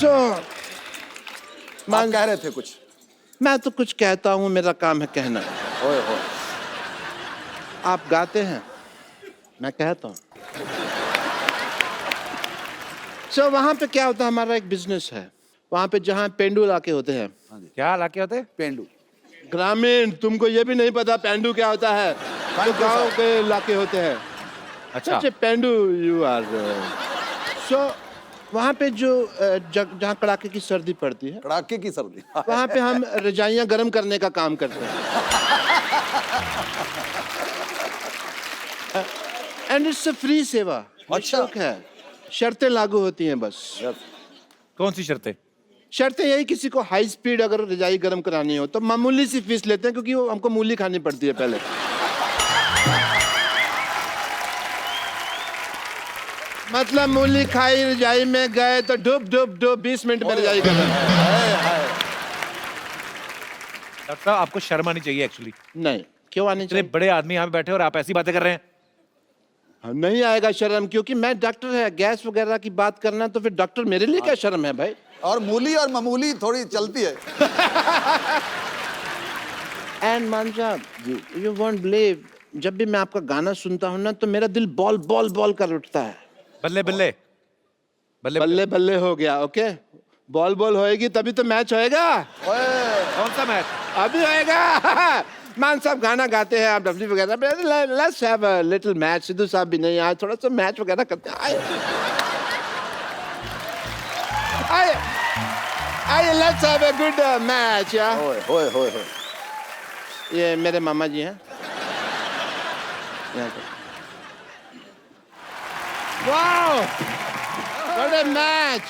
तो आप कह रहे थे कुछ। मैं तो कुछ कहता हूँ, मेरा काम है कहना। ओए हो। आप गाते हैं, मैं कहता हूँ। सो वहाँ पे क्या होता है, हमारा एक बिजनेस है वहाँ पे जहाँ पेंडू इलाके होते हैं। क्या इलाके होते? पेंडू। ग्रामीण, तुमको ये भी नहीं पता पेंडू क्या होता है? जो गांव के इलाके होते हैं। अच्छा। पेंडू यू आर। सो वहाँ पे जो जहाँ कड़ाके की सर्दी पड़ती है, कड़ाके की सर्दी। वहाँ पे हम रजाइयाँ गर्म करने का काम करते हैं। एंड इट्स अ फ्री सेवा। अच्छा। निःशुल्क है, शर्तें लागू होती हैं बस। कौन सी शर्तें? शर्तें यही, किसी को हाई स्पीड अगर रजाई गर्म करानी हो तो मामूली सी फीस लेते हैं, क्योंकि वो हमको मूली खानी पड़ती है पहले। मतलब मूली खाई, रजाई में गए तो डुब डुब डुब 20 मिनट में रजाई गर्म। डॉक्टर साहब आपको शर्म आनी चाहिए एक्चुअली। नहीं, क्यों आनी इतने चाहिए? बड़े आदमी यहाँ पे बैठे और आप ऐसी बातें कर रहे हैं। नहीं आएगा शर्म, क्योंकि मैं डॉक्टर है। गैस वगैरह की बात करना तो फिर डॉक्टर मेरे लिए क्या शर्म है भाई? और मूली और मामूली थोड़ी चलती है। एंड मान साहब, यू वोंट बिलीव, जब भी मैं आपका गाना सुनता हूँ ना तो मेरा दिल बॉल बॉल बॉल कर उठता है। बल्ले बल्ले बल्ले बल्ले बल्ले हो गया। ओके, बॉल बॉल होएगी तभी तो मैच होएगा। कौन सा मैच? अभी होएगा। मान साहब गाना गाते हैं, आप डब्ल्यू वगैरह, let's have a little match. Sidhu साहब भी नहीं आए, थोड़ा सा मैच वगैरह करते हैं। आए आए, let's have a good match. ओए होए होए होए। ये मेरे मामा जी हैं। Wow, what a match.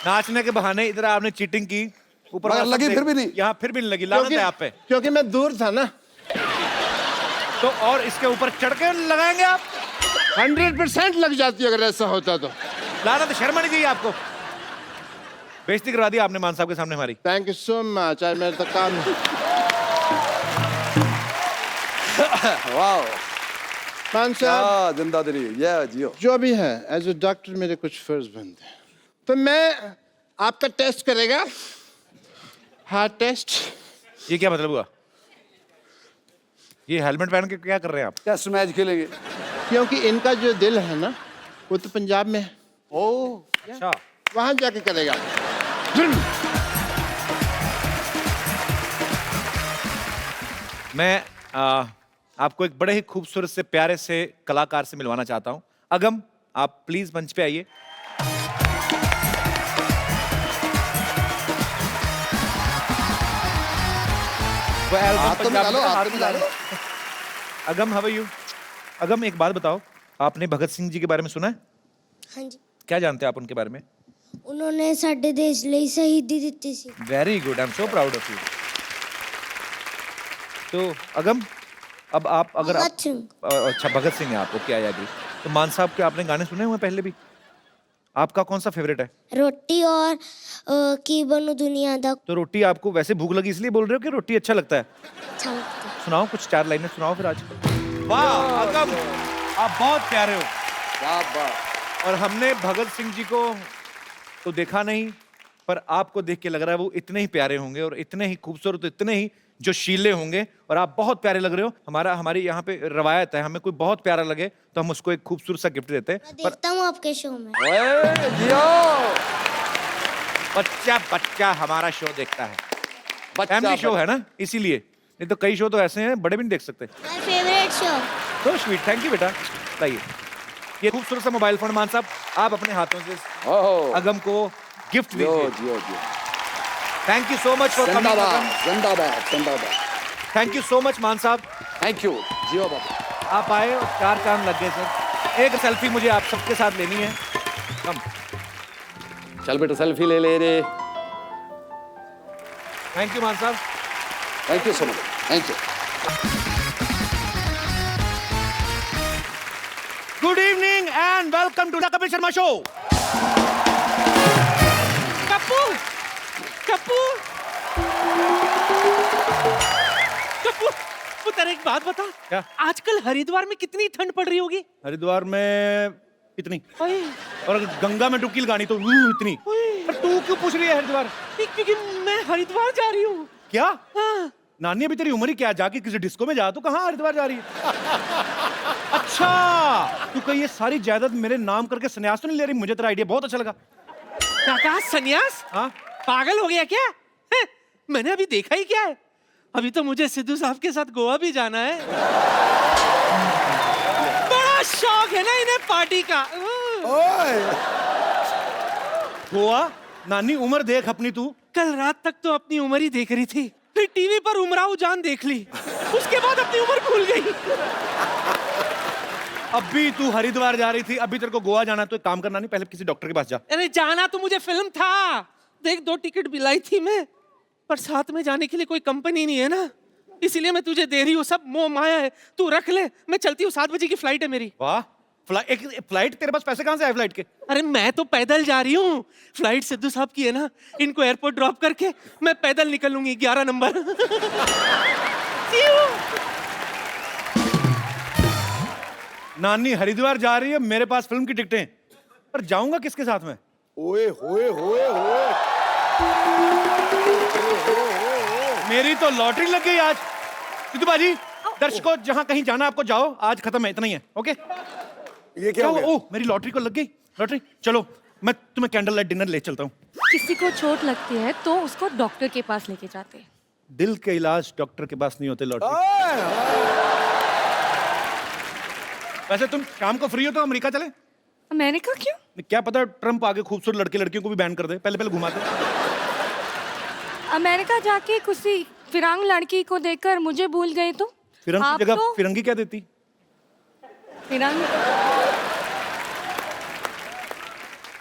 नाचने के बहाने इधर आपने चीटिंग की, ऊपर मगर वाला लगी सब फिर भी नहीं। यहाँ फिर भी नहीं लगी। लानत है आप पे। क्योंकि मैं दूर था ना। तो और इसके ऊपर चढ़ के लगाएंगे आप? 100% लग जाती अगर ऐसा होता तो। लानत है, शर्म आनी चाहिए आपको। बेइज्जती करवा दी आपने मान साहब के सामने हमारी। Thank you so much. आज मेरा तो काम है। वाह। मान साहब, क्या जिंदादिली, ये जियो। जो भी है, एज ए डॉक्टर मेरे कुछ फर्ज बनते हैं। तो मैं आपका टेस्ट करेगा, हार्ट टेस्ट। ये क्या मतलब हुआ? ये हेलमेट पहन के क्या कर रहे हैं आप? टेस्ट मैच खेलेंगे। क्योंकि इनका जो दिल है ना वो तो पंजाब में है, ओ। अच्छा। वहां जाके करेगा। मैं आपको एक बड़े ही खूबसूरत से प्यारे से कलाकार से मिलवाना चाहता हूं। अगम, आप प्लीज मंच पे आइए। वो एल्बम हाथ तो पंजाबी मिला लो, का हाथ हाथ तो मिला मिला लो। लो। अगम, हाउ आर यू? अगम, एक बात बताओ, आपने भगत सिंह जी के बारे में सुना है? हाँ जी, क्या जानते हैं आप उनके बारे में? उन्होंने साडे देश ਲਈ शहीदी ਦਿੱਤੀ ਸੀ। Very good, I am so proud of you. तो अगम, अब आप अगर भगत सिंह। अच्छा भगत सिंह है आप, ओके, आई एग्री। तो मान साहब के आपने गाने सुने हुए हैं पहले भी? आपका कौन सा फेवरेट है? रोटी और की बनू दुनिया दा तो रोटी आपको वैसे भूख लगी इसलिए बोल रहे हो कि रोटी अच्छा लगता है? अच्छा लगता है। सुनाओ, कुछ 4 लाइनें सुनाओ फिर आज। वाह अगम, आप बहुत प्यारे हो। क्या बात। और हमने भगत सिंह जी को तो देखा नहीं, पर आपको देख के लग रहा है वो इतने ही प्यारे होंगे और इतने ही खूबसूरत, इतने ही जोशीले होंगे। और आप बहुत प्यारे लग रहे हो। हमारी यहाँ पे रवायत है, हमें कोई बहुत प्यारा लगे तो हम उसको एक खूबसूरत सा गिफ्ट देते हैं। मैं पर देखता हूँ आपके शो में। ओए जियो। बच्चा बच्चा हमारा शो देखता है, बच्चा फैमिली शो है ना, इसीलिए। नहीं तो कई शो तो ऐसे हैं बड़े भी नहीं देख सकते। My favourite show. तो स्वीट, थैंक यू बेटा। लाइए ये खूबसूरत सा मोबाइल फोन मान साहब आप अपने हाथों से ओहो। अगम को गिफ्ट जियो दीजिए। जियो जियो। Thank you so much for coming जिंदाबाद अगम। जिंदाबाद जिंदाबाद। थैंक यू सो मच मान साहब, थैंक यू जियो बाबा। आप आए और 4 चांद लग गए सर। एक सेल्फी मुझे आप सबके साथ लेनी है। कम, चल बेटा सेल्फी ले ले रे। थैंक यू मान साहब। Thank you so much. Thank you. Good evening and welcome to the Kapil Sharma show. Kappu Kappu Kappu, पुत्र एक बात बता। क्या? आजकल हरिद्वार में कितनी ठंड पड़ रही होगी? हरिद्वार में इतनी। ओए, और अगर गंगा में डुबकी लगानी तो इतनी। ओए। पर तू क्यों पूछ रही है हरिद्वार? क्योंकि मैं हरिद्वार जा रही हूँ। क्या? हाँ। नानी अभी तेरी उम्र ही क्या है? जाके किसी डिस्को में जा, तू कहाँ हरिद्वार जा रही है? अच्छा, तू कहीं ये सारी जायदाद मेरे नाम करके संन्यास तो नहीं ले रही? मुझे तेरा आइडिया बहुत अच्छा लगा। क्या कहा, संन्यास? हाँ? पागल हो गया क्या? हैं? मैंने अभी देखा ही क्या है? अभी तो मुझे सिद्धू साहब के साथ गोवा भी जाना है। बड़ा शौक है ना इन्हें पार्टी का। गोवा? नानी उम्र देख अपनी तू। कल रात तक तो अपनी उम्र ही देख रही थी, फिर टीवी पर उमराव जान देख ली, उसके बाद अपनी उम्र भूल गई। अभी तू हरिद्वार जा रही थी, अभी तेरे को गोवा जाना है, तो एक काम करना, नहीं पहले किसी डॉक्टर के पास जा। अरे जाना तो मुझे फिल्म था, देख 2 टिकट भी लाई थी मैं, पर साथ में जाने के लिए कोई कंपनी नहीं है ना, इसीलिए मैं तुझे दे रही हूँ। सब मोह माया है, तू रख ले, मैं चलती हूँ, 7 बजे की फ्लाइट है मेरी। वाह, एक फ्लाइट? तेरे पास पैसे कहाँ से आए फ्लाइट के? अरे मैं तो पैदल जा रही हूँ, फ्लाइट सिद्धू साहब की है ना, इनको एयरपोर्ट ड्रॉप करके मैं पैदल निकलूंगी 11 नंबर। See you। नानी हरिद्वार जा रही है, मेरे पास फिल्म की टिकटें, पर जाऊंगा किसके साथ में? ओए होए होए होए। मेरी तो लॉटरी लग गई आज। सिद्धू बाजी, दर्शकों जहां कहीं जाना आपको जाओ, आज खत्म है, इतना ही है। ओके? ये क्या हो गया? ओह, मेरी लॉटरी को लग गई लॉटरी। चलो मैं तुम्हें कैंडल लाइट डिनर ले चलता हूँ। किसी को चोट लगती है तो उसको डॉक्टर के पास लेके जाते हैं। दिल के इलाज डॉक्टर के पास नहीं होते लॉटरी। वैसे तुम शाम को फ्री हो तो अमेरिका चले? अमेरिका क्यों? क्या पता ट्रम्प आगे खूबसूरत लड़के लड़कियों को भी बैन कर दे, पहले घुमाते। अमेरिका जाके किसी फिरंग लड़की को देखकर मुझे भूल गए तो? फिरंग आप की जगह तो फिरंगी क्या देती? फिरंग।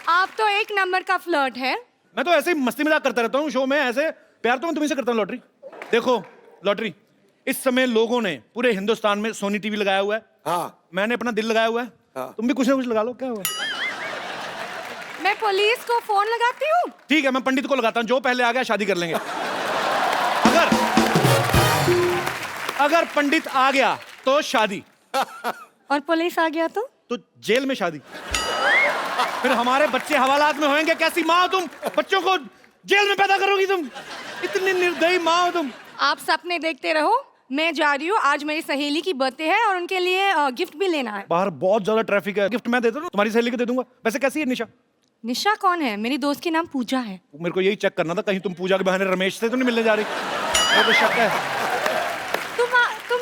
आप तो एक नंबर का फ्लर्ट है। मैं तो ऐसे ही मस्ती मजाक करता रहता हूँ शो में, ऐसे प्यार तो मैं तुम्हीं से करता हूँ। लॉटरी देखो, लॉटरी इस समय लोगों ने पूरे हिंदुस्तान में सोनी टीवी लगाया हुआ है। हाँ। मैंने अपना दिल लगाया हुआ है। हाँ। तुम भी कुछ ना कुछ लगा लो, क्या हुआ? मैं पुलिस को फोन लगाती हूँ। ठीक है, मैं पंडित को लगाता हूँ, जो पहले आ गया शादी कर लेंगे। अगर पंडित आ गया तो शादी, और पुलिस आ गया तो जेल में शादी। फिर हमारे बच्चे हवालात में होंगे। कैसी माँ हो तुम, बच्चों को जेल में पैदा करोगी तुम? इतनी निर्दयी माँ हो तुम। आप सपने देखते रहो, मैं जा रही हूँ। आज मेरी सहेली की बर्थडे है और उनके लिए गिफ्ट भी लेना है। बाहर बहुत ज्यादा ट्रैफिक है, गिफ्ट मैं देता हूँ, तुम्हारी सहेली को दे दूंगा। वैसे कैसी है निशा? निशा कौन है? मेरी दोस्त के नाम पूजा है। मेरे को यही चेक करना था, कहीं तुम पूजा के बहाने रमेश से तो नहीं मिलने जा रही? मेरे को शक है।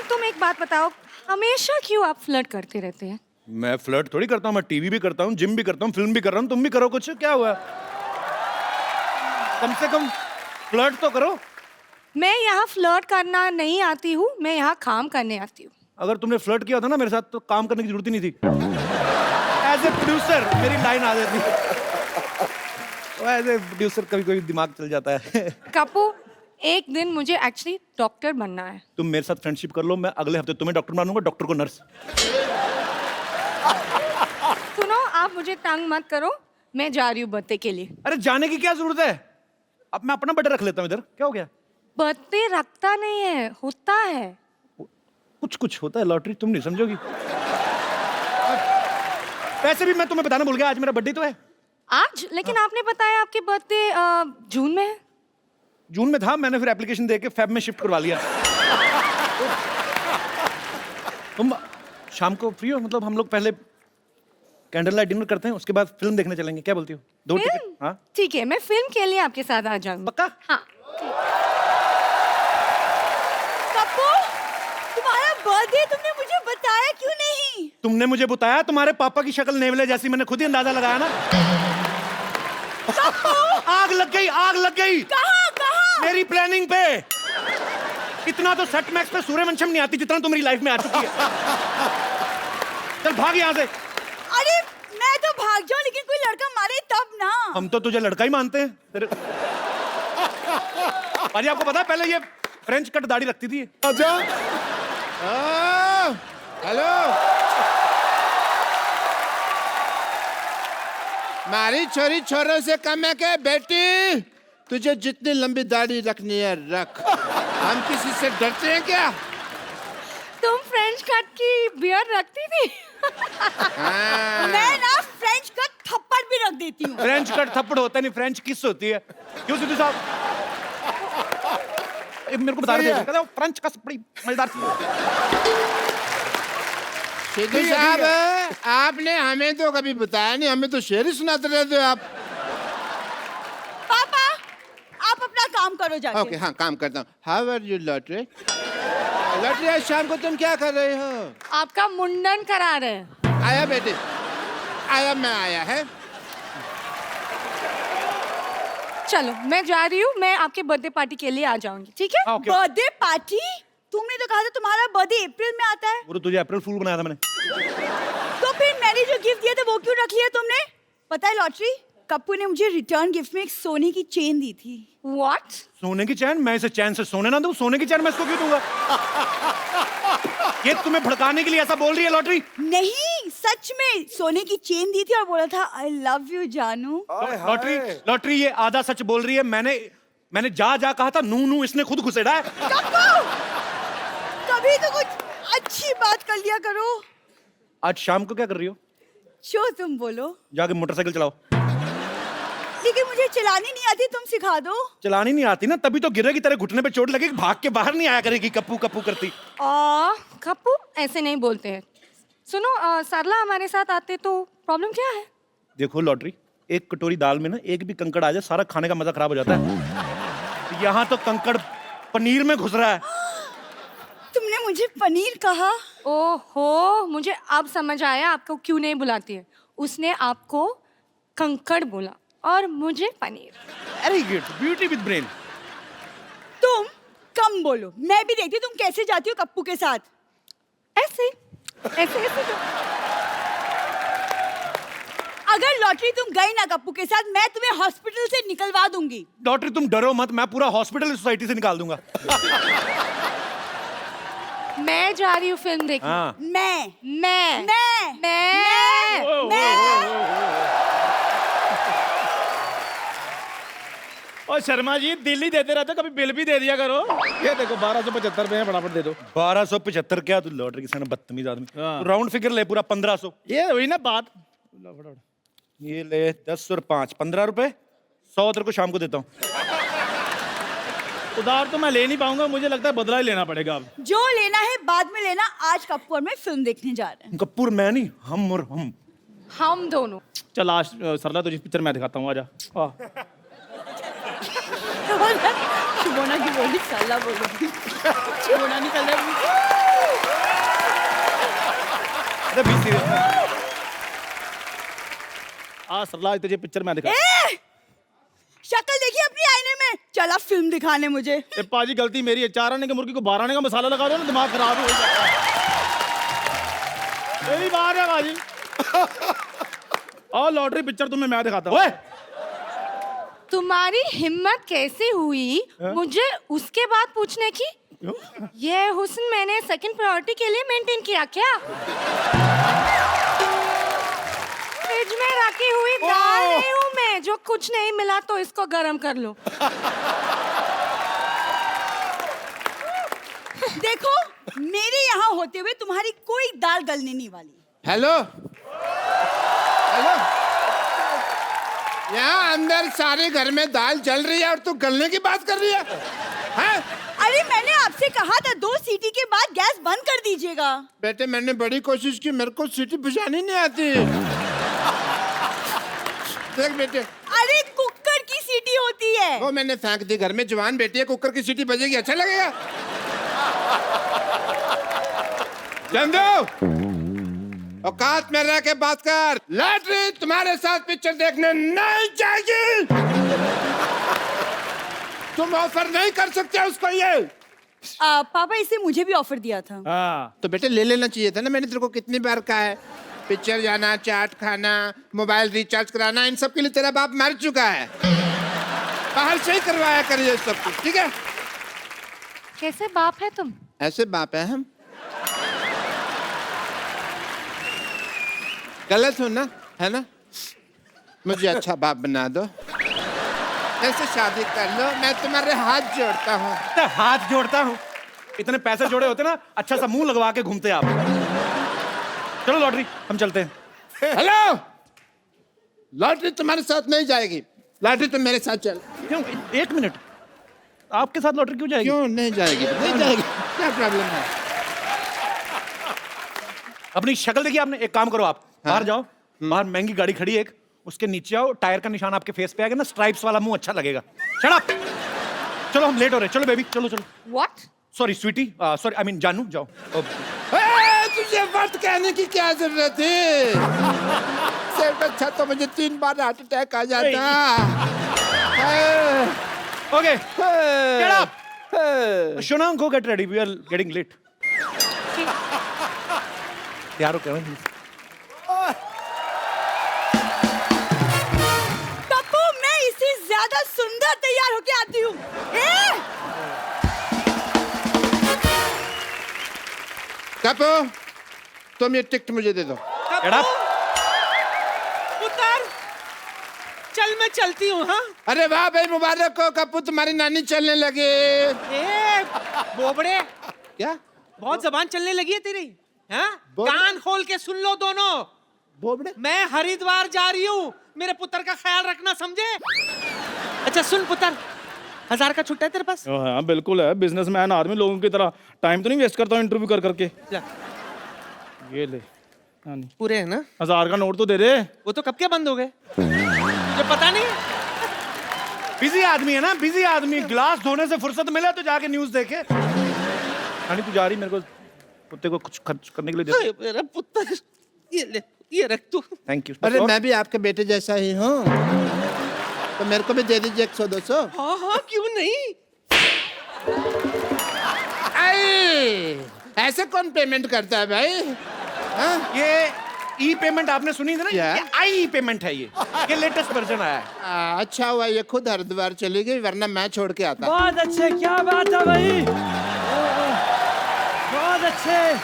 तुम एक बात बताओ, हमेशा क्यों आप फ्लर्ट करते रहते हैं? मैं फ्लर्ट थोड़ी करता हूँ, मैं टीवी भी करता हूँ, जिम भी करता हूँ, फिल्म भी कर रहा हूँ। तुम भी करो कुछ, क्या हुआ? कम से कम फ्लर्ट तो करो। मैं यहाँ फ्लर्ट करना नहीं आती हूँ, मैं यहाँ काम करने आती हूँ। अगर तुमने फ्लर्ट किया था ना मेरे साथ, तो काम करने की जरूरत ही नहीं थी। एज ए प्रोड्यूसर मेरी लाइन आ जाती। एज ए प्रोड्यूसर कभी कभी दिमाग चल जाता है। कपू, एक दिन मुझे एक्चुअली डॉक्टर बनना है। तुम मेरे साथ फ्रेंडशिप कर लो, मैं अगले हफ्ते तुम्हें डॉक्टर मानूंगा, डॉक्टर को नर्स। सुनो, आप मुझे तंग मत करो, मैं जा रही हूँ बर्थडे के लिए। अरे जाने की क्या जरूरत है? अब मैं अपना बर्थडे रख लेता हूँ इधर, क्या हो गया? बर्थडे रखता नहीं है, होता है। कुछ कुछ होता है लॉटरी, तुम नहीं समझोगी। वैसे भी मैं तुम्हें बताना भूल गया, आज मेरा बर्थडे तो है। आज? लेकिन आपने बताया आपकी बर्थडे जून में है। जून में था, मैंने फिर एप्लीकेशन दे के फेब में शिफ्ट करवा लिया। तुम शाम को फ्री हो? मतलब हम लोग पहले कैंडल लाइट डिनर करते हैं, उसके बाद फिल्म देखने चलेंगे, क्या बोलती हो? 2 टिकट। हाँ ठीक है, मैं फिल्म के लिए आपके साथ आ जाऊंगी। पक्का? हाँ। कप्पू, तुम्हारा बर्थडे तुमने मुझे बताया क्यों नहीं? तुमने मुझे बताया, तुम्हारे पापा की शक्ल नेवले जैसी, मैंने खुद ही अंदाजा लगाया ना। आग लग गई, आग लग गई। कहाँ कहाँ? मेरी प्लानिंग पे। इतना तो सेट मैक्स पे सूर्यवंशम नहीं आती जितना तुम्हारी लाइफ में आ चुकी है। चल भाग यहाँ से। अरे मैं तो भाग जाऊं, लेकिन कोई लड़का मारे तब ना। हम तो तुझे लड़का ही मानते हैं। अरे आपको पता है, पहले ये फ्रेंच कट दाढ़ी रखती थी। अच्छा। हेलो, मारी छोरी छोरों से कम है क्या बेटी? तुझे जितनी लंबी दाढ़ी रखनी है रख, हम किसी से डरते हैं क्या? तुम फ्रेंच फ्रेंच कट की बियर रखती थी। हाँ। मैं ना फ्रेंच का थप्पड़ भी रख देती हूँ। फ्रेंच कट थप्पड़ होता नहीं, फ्रेंच किस होती है। क्यों सिद्धू साहब? मेरे को बता रहे थे, कहते हो, फ्रेंच कस बड़ी मजेदार चीज है। सिद्धू साहब, आपने हमें तो कभी बताया नहीं, हमें तो शेर ही सुनाते रहते हो आप। पापा आप अपना काम करो जाके। ओके, हाँ काम करता हूँ। How are you lottery? Lottery, आज शाम को तुम क्या कर रहे हो? आपका मुंडन करा रहे हैं। आया बेटे, आया, मैं आया है। चलो मैं जा रही हूँ, मैं आपके बर्थडे पार्टी के लिए आ जाऊंगी, ठीक है? हाँ, ओके। Birthday party? तुमने तो कहा था तुम्हारा बर्थडे अप्रैल में आता है। वो तो तुझे अप्रैल फूल बनाया था मैंने। तो फिर मैंने जो गिफ्ट दिया था वो क्यों रख लिया तुमने? पता है लॉटरी, कप्पू ने मुझे रिटर्न गिफ्ट में एक सोने की चेन दी थी। What? सोने की चैन? मैं इसे चैन से सोने ना दूं? सोने की चैन मैं इसको क्यों दूंगा? ये तुम्हें भड़काने के लिए ऐसा बोल रही है लॉटरी? नहीं, सच में सोने की चेन दी थी और बोला था आई लव यू जानू। लॉटरी, लॉटरी ये आधा सच बोल रही है। मैंने जा कहा था, नू नू इसने खुद घुसेड़ा है। कप्पू, कभी तो कुछ अच्छी बात कर लिया करो। आज शाम को क्या कर रही हो? जो तुम बोलो। जाके मोटरसाइकिल चलाओ। लेकिन मुझे चलानी नहीं आती, तुम सिखा दो। चलानी नहीं आती ना, तभी तो गिरेगी, तेरे घुटने पे चोट लगेगी, भाग के बाहर नहीं आया करेगी कप्पू कप्पू करती। कप्पू ऐसे नहीं बोलते हैं। सुनो, सरला हमारे साथ आते तो प्रॉब्लम क्या है? देखो लॉटरी, एक कटोरी दाल में ना एक भी कंकड़ आ जाए, सारा खाने का मजा खराब हो जाता है। यहाँ तो कंकड़ पनीर में घुस रहा है। तुमने मुझे पनीर कहा? ओहो, मुझे अब समझ आया आपको क्यों नहीं बुलाती है। उसने आपको कंकड़ बोला और मुझे paneer. Very good, beauty with brain. तुम कम बोलो, मैं भी देखती हूँ तुम कैसे जाती हो कप्पू के साथ। ऐसे ऐसे ऐसे तो। अगर लॉटरी तुम गई ना कप्पू के साथ, मैं तुम्हें हॉस्पिटल से निकलवा दूंगी। लॉटरी तुम डरो मत, मैं पूरा हॉस्पिटल सोसाइटी से निकाल दूंगा। मैं जा रही हूँ फिल्म देखने। हाँ। मैं मैं मैं मैं और शर्मा जी दिल्ली देते रहते, कभी बिल भी दे दिया करो। ये देखो 1275 रुपए फटाफट दे दो। 1275 क्या? तू लॉटरी किसान बदतमीज आदमी। हाँ। राउंड फिगर ले पूरा 1500। ये हुई ना बात। ये ले 10 और 5 15 रुपए। 100 तेरे को शाम को देता हूँ। उधार तो मैं ले नहीं पाऊंगा, मुझे लगता है बदला ही लेना पड़ेगा अब। जो लेना है बाद में लेना। आज कप्पू और मैं फिल्म देखने जा रहे हैं। कपूर मैं नहीं, हम और हम दोनों। चल आज सरला तुझे पिक्चर मैं दिखाता हूँ, आजा। शुभोना की बोली साला बोलो। शुभोना निकल रही। अरे भी serious। आज सरला तुझे पिक्चर मैं दिखाता हूँ। शक्ल देखी अपनी आईने में। चला फिल्म दिखाने मुझे। ए पाजी गलती मेरी है, 4 आने की मुर्गी को 12 आने का मसाला लगा दो ना, दिमाग खराब हो जाता है। मेरी बात है पाजी। और लॉटरी पिक्चर तुम्हें मैं दिखाता हूँ। तुम्हारी हिम्मत कैसे हुई मुझे उसके बाद पूछने की? ये हुस्न मैंने सेकंड प्रायोरिटी के लिए मेंटेन किया क्या? फ्रिज में रखी हुई दाल नहीं हूँ मैं, जो कुछ नहीं मिला तो इसको गरम कर लो। देखो, मेरे यहाँ होते हुए तुम्हारी कोई दाल गलने नहीं वाली। हेलो हेलो, यहाँ अंदर सारे घर में दाल जल रही है और तू गलने की बात कर रही है? हैं? अरे मैंने आपसे कहा था 2 सीटी के बाद गैस बंद कर दीजिएगा। बेटे मैंने बड़ी कोशिश की, मेरे को सीटी बुझानी नहीं आती। देख बेटे, अरे कुकर की सीटी होती है। वो मैंने फेंक दी। घर में जवान बेटी है, कुकर की सीटी बजेगी, अच्छा लगेगा? चंदू, औकात में रह के बात कर। लॉटरी तुम्हारे साथ पिक्चर देखने नहीं जाएगी। तुम ऑफर नहीं कर सकते उसको ये। पापा इसे मुझे भी ऑफर दिया था। हाँ। तो बेटे ले लेना चाहिए था ना। मैंने तेरे को कितनी बार कहा है, पिक्चर जाना, चाट खाना, मोबाइल रिचार्ज कराना, इन सब के लिए तेरा बाप मर चुका है। बाहर से ही करवाया करिए सब कुछ, ठीक है? कैसे बाप है तुम? ऐसे बाप है हम। गलत हो ना, है ना? मुझे अच्छा बाप बना दो, ऐसे शादी कर लो, मैं तुम्हारे हाथ जोड़ता हूँ। हाथ जोड़ता हूँ। इतने पैसे जोड़े होते ना, अच्छा सा मुंह लगवा के घूमते आप। चलो लॉटरी, हम चलते हैं। हेलो, लॉटरी तुम्हारे साथ नहीं जाएगी, लॉटरी तुम मेरे साथ चल। क्यों? एक मिनट, आपके साथ लॉटरी क्यों जाएगी? क्यों नहीं जाएगी? नहीं जाएगी, क्या प्रॉब्लम है? अपनी शक्ल देखिए आपने। एक काम करो, आप बाहर जाओ, बाहर महंगी गाड़ी खड़ी है एक, उसके नीचे आओ, टायर का निशान आपके फेस पे आएगा ना, स्ट्राइप्स वाला मुंह अच्छा लगेगा। Shut up. चलो हम लेट हो रहे हैं, चलो बेबी, चलो चलो। What? Sorry sweetie, sorry I mean जानू, जाओ। तुझे वक्त कहने की क्या जरूरत है? सिर्फ अच्छा तो मुझे 3 बार हार्ट अटैक आ जाता। Okay, get up. शोना, go get ready, we are getting late. तैयार हो क्या? पप्पू, मैं इससे ज्यादा सुंदर तैयार होके आती हूँ। कपू, तुम ये टिकट मुझे दे दो। Get up. उतर, चल मैं चलती हूँ। हाँ अरे वाह भाई, मुबारक हो कपू, तुम्हारी नानी चलने लगे। ए बोबड़े, क्या बहुत जबान चलने लगी है तेरी। हाँ, बोबड़े? कान खोल के सुन लो दोनों। बोबड़े? मैं हरिद्वार जा रही हूँ, मेरे पुत्र का ख्याल रखना, समझे? अच्छा सुन पुत्र, 1000 का छुट्टा है तेरे पास? हाँ बिल्कुल है, बिजनेसमैन आदमी, लोगों की तरह टाइम तो नहीं वेस्ट करता हूँ इंटरव्यू कर करके। जा, ये ले। हाँ नहीं, पूरे है ना? 1000 का नोट तो दे दे। वो तो कब के बंद हो गए, मुझे पता नहीं। बिजी आदमी है ना, बिजी आदमी, ग्लास धोने से फुर्सत मिले तो जाके न्यूज देखे। रानी तू जा रही, मेरे को कुत्ते को कुछ खर्च करने के लिए दे। ओए, मेरा पुत्र, ये ले, ये रख तू। Thank you. अरे मैं भी आपके बेटे जैसा ही हूँ, तो मेरे को भी दे दीजिए 100-200। हाँ हाँ, क्यों नहीं। ऐसे कौन पेमेंट करता है भाई? हाँ? ये ई पेमेंट आपने सुनी थी ना? क्या? ये आई पेमेंट है, ये लेटेस्ट वर्जन आया है। अच्छा हुआ ये खुद हरिद्वार चली गई, वरना मैं छोड़ के आता। बहुत अच्छे, क्या बात है भाई, बहुत अच्छे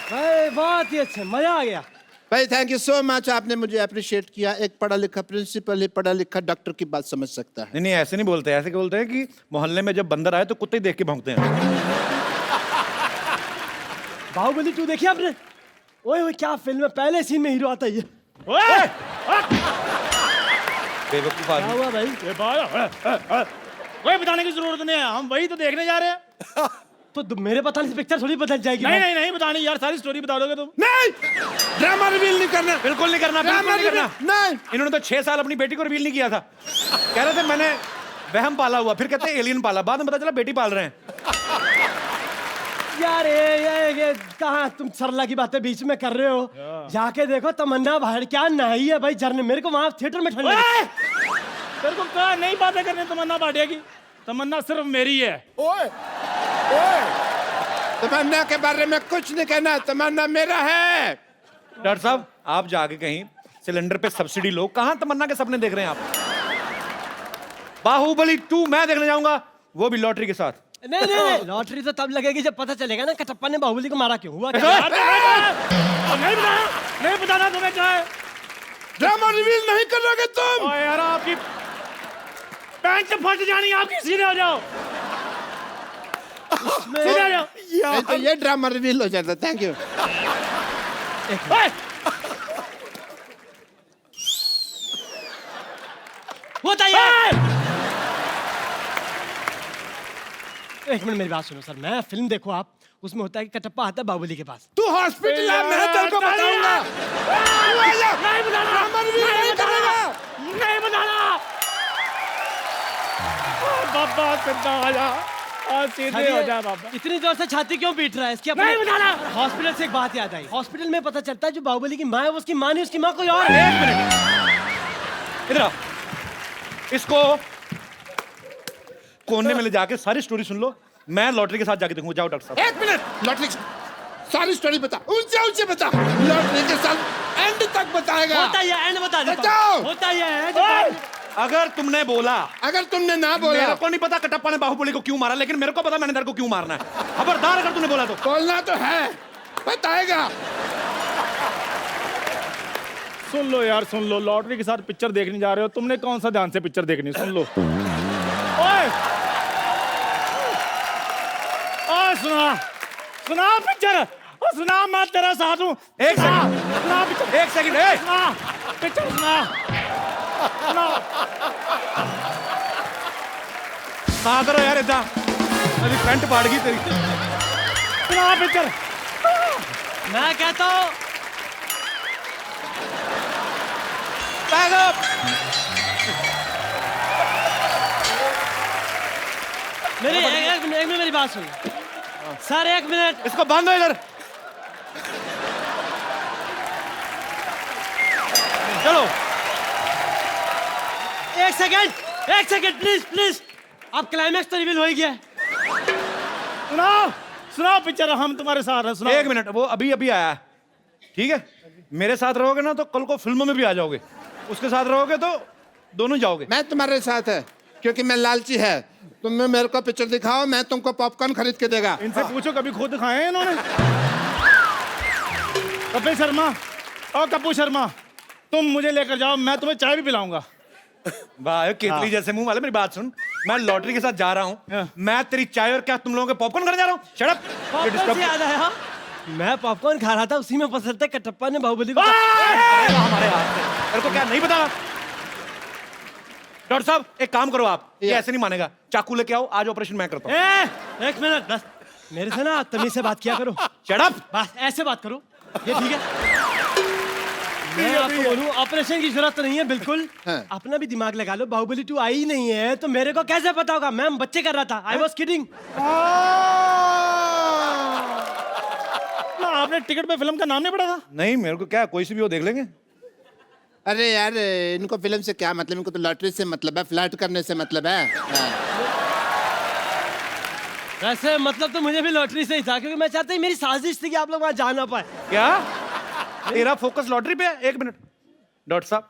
भाई, बहुत ही अच्छे, मजा आ गया भाई। थैंक यू सो मच, आपने मुझे अप्रिशिएट किया। एक पढ़ा लिखा प्रिंसिपल ही पढ़ा लिखा डॉक्टर की बात समझ सकता है। नहीं नहीं, ऐसे नहीं बोलते, ऐसे क्या बोलते हैं कि मोहल्ले में जब बंदर आए तो कुत्ते ही देख के भौंकते हैं। बाहुबली 2 देखी आपने? ओए ओए, क्या फिल्म है, पहले सीन में हीरो आता ही है। बेवकूफ क्या आदमी। हुआ भाई? कोई बताने की जरूरत नहीं है, हम वही तो देखने जा रहे हैं। तो मेरे बताने से पिक्चर थोड़ी बदल जाएगी। नहीं नहीं नहीं बतानी यार, सारी स्टोरी बता दोगे तुम। नहीं, ड्रामा रिवील नहीं करना, बिल्कुल नहीं करना, बिल्कुल नहीं करना। नहीं। इन्होंने तो 6 साल अपनी बेटी को रिवील नहीं किया था। कह रहे थे मैंने वहम पाला हुआ, फिर कहते हैं एलियन पाला, बाद में पता चला बेटी पाल रहे हैं। यार ये कहाँ तुम सरला की बातें बीच में कर रहे हो? जाके देखो, तमन्ना बाहर क्या नहीं है भाई, झरने मेरे को वहां थिएटर में ठंड लगी। तेरे को कहा नहीं बातें करने तमन्ना भाटिया की, तमन्ना सिर्फ मेरी है। ओए ओए, तमन्ना के बारे में कुछ नहीं कहना, तमन्ना मेरा है। डॉक्टर साहब, आप जाके कहीं सिलेंडर पे सब्सिडी लो। कहाँ तमन्ना के सपने देख रहे हैं आप? बाहुबली 2 मैं देखने जाऊंगा, वो भी लॉटरी के साथ। नहीं नहीं नहीं, लॉटरी तो तब लगेगी जब पता चलेगा ना कटप्पा ने बाहुबली को मारा क्यों, हुआ क्या? यार, नहीं बताना तुम्हें क्या है। ड्रामा रिवील नहीं करोगे तुम? ओए यार, आपकी पैंट फट जानी, आपकी सीधे हो जाओ, सीधे हो जाओ। नहीं तो ये ड्रामा रिवील हो जाता। Thank you. ओए, होता है। एक मिनट मेरी बात सुनो सर, मैं फिल्म देखो आप, उसमें होता है कि कटप्पा आता है बाहुबली के पास। तू हॉस्पिटल आ, मैं तेरे को बताऊंगा। नहीं बताना, ड्रामा रिवील नहीं करेगा। नहीं बताना। बाबा सीधा आ जा, और सीधे हो जा बाबा। इतनी जोर से छाती क्यों पीट रहा है इसकी? नहीं बताना। हॉस्पिटल से एक बात याद आई, हॉस्पिटल में पता चलता है जो बाहुबली की माँ है वो उसकी माँ नहीं, उसकी माँ कोई और है। एक मिनट, इधर आओ। इसको कोने में ले जाके सारी स्टोरी सुन लो, मैं लॉटरी के साथ जाके देखूंगा। जाओ डॉक्टर साहब। 1 मिनट, लॉटरी सारी स्टोरी बता, ऊंचे बता। लॉटरी के साथ एंड तक बताएगा। होता ही है, एंड बता देता हूं। बताओ। होता ही है। अगर तुमने बोला, अगर तुमने ना बोला, मेरे को नहीं पता कटप्पा ने बाहुबली को क्यों मारा, लेकिन मेरे को पता मैंने तेरे को क्यों मारना है। खबरदार अगर तूने बोला तो। बोलना तो है, बताएगा। सुन लो यार, सुन लो, लॉटरी के साथ पिक्चर देखने जा रहे हो, तुमने कौन सा ध्यान से पिक्चर देखनी, सुन लो। ओए सुना सुना पिक्चर, ओ सुना, मैं तेरा साथ हूँ। एक सेकंड, सुना पिक्चर, एक सेकंड, ए! सुना पिक्चर, सुना सुना। साथ रहो यार इतना, अभी पैंट फाड़ गई तेरी। सुना पिक्चर। मैं कहता हूँ Back up! एक मिनट मेरी बात सुन सर, 1 मिनट। इसको बांधो इधर। चलो 1 सेकंड प्लीज प्लीज। अब क्लाइमैक्स तो रिवील हो ही गया है। सुनाओ सुनाओ पिक्चर, हम तुम्हारे साथ हैं। सुनाओ। 1 मिनट, वो अभी अभी आया है, ठीक है? मेरे साथ रहोगे ना तो कल को फिल्मों में भी आ जाओगे, उसके साथ रहोगे तो दोनों जाओगे। मैं तुम्हारे साथ है क्योंकि मैं लालची है। तुम मेरे को पिक्चर दिखाओ, मैं तुमको पॉपकॉर्न खरीद के देगा। इनसे पूछो कभी खुद खाए हैं इन्होंने? कपिल शर्मा और कपूर शर्मा, तुम मुझे लेकर जाओ, मैं तुम्हें चाय भी पिलाऊंगा। भाई केतली जैसे मुंह वाले, मेरी बात सुन। मैं लॉटरी के साथ जा रहा हूँ, मैं तेरी चाय और क्या तुम लोगों के पॉपकॉर्न करने जा रहा हूँ। Shut up. पॉपकॉर्न से याद आया, मैं पॉपकॉर्न खा रहा था, उसी में पसरते कटप्पा ने बाहुबली को हमारे हाथ में तेरे को क्या नहीं पता? डॉक्टर साहब एक काम करो, आप ये ऐसे नहीं मानेगा, चाकू लेके आओ, आज ऑपरेशन मैं करता हूँ। 1 मिनट बस, मेरे से ना तमीज से बात किया करो। Shut up. बस ऐसे बात करो, ये ठीक है? मैं आपको बोलूं, ऑपरेशन की जरूरत तो नहीं है बिल्कुल। हाँ। अपना भी दिमाग लगा लो, बाहुबली 2 आई ही नहीं है तो मेरे को कैसे पता होगा? मैं बच्चे कर रहा था, आई वॉज किडिंग। ना आपने टिकट पे फिल्म का नाम नहीं पढ़ा था? नहीं, मेरे को क्या, कोई सी भी वो देख लेंगे। अरे यार, इनको फिल्म से क्या मतलब, इनको तो लॉटरी से मतलब है, फ्लर्ट करने से मतलब है। हाँ। वैसे मतलब तो मुझे भी लॉटरी से ही था, क्योंकि मैं चाहता ही, मेरी साजिश थी कि आप लोग वहां जा ना पाए। क्या तेरा फोकस लॉटरी पे है? 1 मिनट डॉक्टर साहब,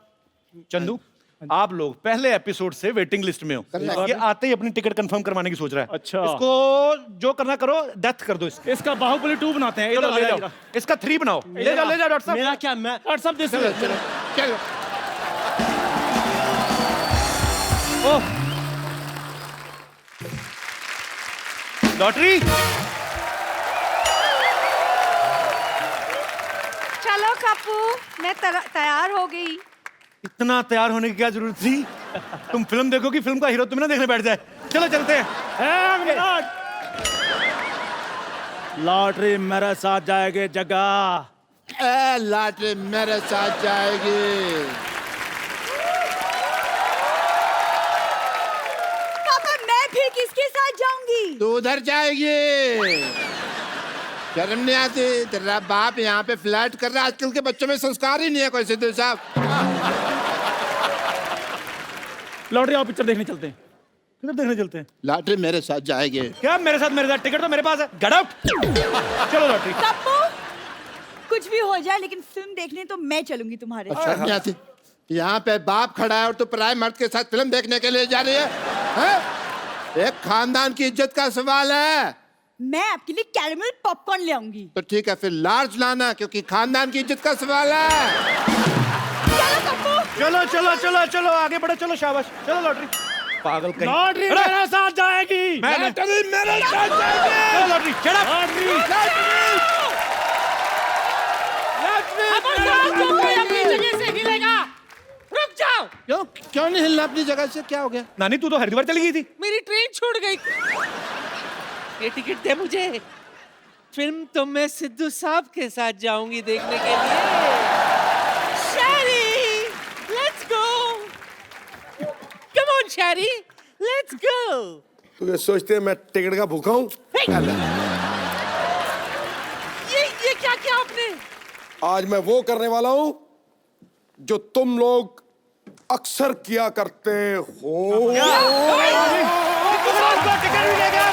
चंदू, आप लोग पहले एपिसोड से वेटिंग लिस्ट में हो। ये आते ही अपनी टिकट कंफर्म करवाने की सोच रहा है। अच्छा। इसको जो करना करो, डेथ कर दो इसकी। इसका बाहुबली 2 बनाते हैं। चलो इधर ले आ जाओ, इसका 3 बनाओ। ले जाओ डॉक्टर साहब। मेरा क्या, मैं डॉक्टर साहब दिस चलो चलो चलो। लॉटरी। चलो कप्पू, मैं तैयार हो गई। इतना तैयार होने की क्या जरूरत थी? तुम फिल्म देखोगी, फिल्म का हीरो तुम ना देखने बैठ जाए। चलो चलते हैं। लॉटरी मेरे साथ जाएगी जगह। लॉटरी मेरे साथ जाएगी। पापा मैं फिर किसके साथ जाऊंगी? तू उधर जाएगी। शर्म नहीं आती? तेरा बाप यहाँ पे फ्लर्ट कर रहा है। आजकल के बच्चों में संस्कार ही नहीं है कोई, सिद्धू साहब। लॉटरी आओ, पिक्चर देखने चलते हैं। किधर देखने चलते हैं? लॉटरी मेरे साथ जाएगी। क्या मेरे साथ? टिकट तो मेरे पास है। Get out. चलो लॉटरी। कप्पू, कुछ भी हो जाए लेकिन फिल्म देखने तो मैं चलूंगी तुम्हारे साथ। शर्म नहीं आती? यहाँ पे बाप खड़ा है और तू पराये मर्द के साथ फिल्म देखने के लिए जा रही है, हैं? एक खानदान की इज्जत का सवाल है। मैं आपके लिए कैरेमल पॉपकॉर्न ले आऊंगी। तो ठीक है, फिर लार्ज लाना, क्योंकि खानदान की इज्जत का सवाल है। चलो कप्पू। चलो चलो चलो चलो आगे बढ़ो, चलो शाबाश, चलो लॉटरी। पागल कहीं। लॉटरी मेरे साथ जाएगी। लॉटरी मेरे साथ जाएगी। चलो लॉटरी, shut up। अपनी जगह से हिलेगा। रुक जाओ। क्यों क्यों नहीं हिलना अपनी जगह से? क्या हो गया? नानी तू तो हरिद्वार चली गई थी। मेरी ट्रेन छूट गई। ये टिकट दे मुझे। फिल्म तो मैं सिद्धू साहब के साथ जाऊंगी देखने के लिए। Sherry, let's go. Come on Sherry, let's go. तू ये सोचते है मैं टिकट का भूखा हूँ? ये क्या किया आपने? आज मैं वो करने वाला हूँ जो तुम लोग अक्सर किया करते हो। टिकट भी ले गया।